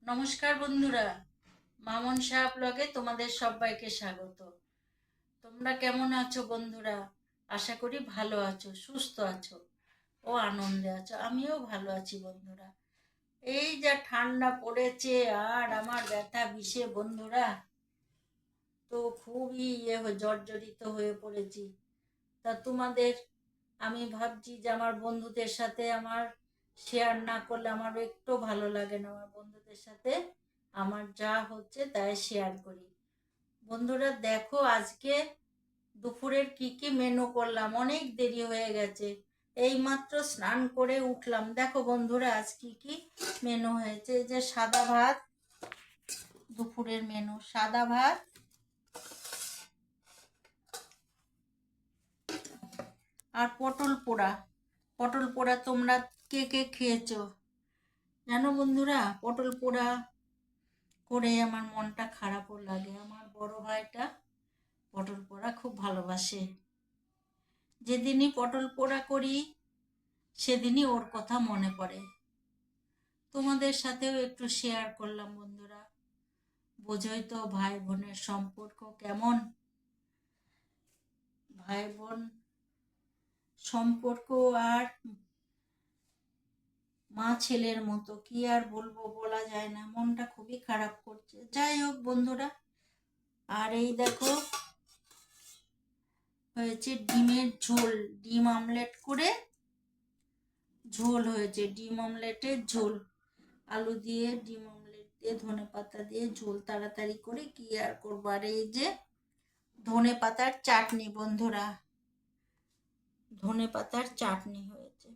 নমস্কার বন্ধুরা, মামন শাহ ব্লগে তোমাদের সবাইকে স্বাগত। তোমরা কেমন আছো বন্ধুরা? আশা করি ভালো আছো, সুস্থ আছো ও আনন্দে আছো। আমিও ভালো আছি বন্ধুরা। এই যা ঠান্ডা পড়েছে আর আমার ব্যথা বিষে বন্ধুরা, তো খুবই জর্জরিত হয়ে পড়েছি। তা তোমাদের আমি ভাবছি যে আমার বন্ধুদের সাথে আমার শেয়ার না করলে আমার একটু ভালো লাগে না। আমার বন্ধুদের সাথে আমার যা হচ্ছে তাই শেয়ার করি। বন্ধুরা দেখো, আজকে দুপুরের কি কি মেনু করলাম, অনেক দেরি হয়ে গেছে, এইমাত্র স্নান করে উঠলাম। দেখো বন্ধুরা, আজ কি কি মেনু হয়েছে। এই যে সাদা ভাত, দুপুরের মেনু সাদা ভাত, আর পটল পোড়া। পটল পোড়া তোমরা কে কে খেয়েছো জানো বন্ধুরা? পটল পোড়া করে আমার মনটা খারাপও লাগে। আমার বড় ভাইটা পটল পোড়া খুব ভালোবাসে। যেদিনই পটল পোড়া করি সেদিনই ওর কথা মনে পড়ে। তোমাদের সাথেও একটু শেয়ার করলাম বন্ধুরা। বোঝোই তো ভাই বোনের সম্পর্ক কেমন। ভাই বোন সম্পর্ক আর মা ছেলের মতো, কি আর বলবো, বলা যায় না। মনটা খুবই খারাপ করছে। যাই হোক বন্ধুরা, আর এই দেখো হয়েছে ডিমের ঝোল, ডিম আমলেট করে ঝোল হয়েছে, ডিম অমলেটের ঝোল, আলু দিয়ে ডিম অমলেট দিয়ে ধনে পাতা দিয়ে ঝোল তাড়াতাড়ি করে কি আর করবো। আর এই যে ধনে পাতার চাটনি বন্ধুরা, ধনে পাতার চাটনি হয়েছে।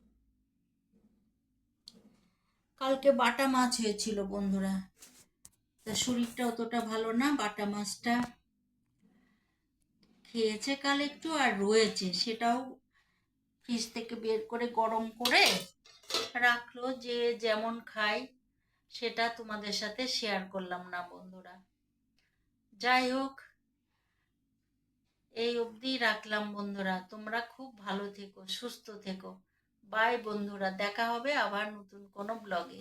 কালকে বাটা মাছ হয়েছিল বন্ধুরা, তা শরীরটা অতটা ভালো না, বাটা মাছটা খেয়েছে কাল একটু, আর রয়েছে সেটাও ফ্রিজ থেকে বের করে গরম করে রাখলো। যে যেমন খাই সেটা তোমাদের সাথে শেয়ার করলাম না বন্ধুরা। যাই হোক, এই অবধি রাখলাম বন্ধুরা। তোমরা খুব ভালো থেকো, সুস্থ থেকো। বাই বন্ধুরা, দেখা হবে আবার নতুন কোনো ব্লগে।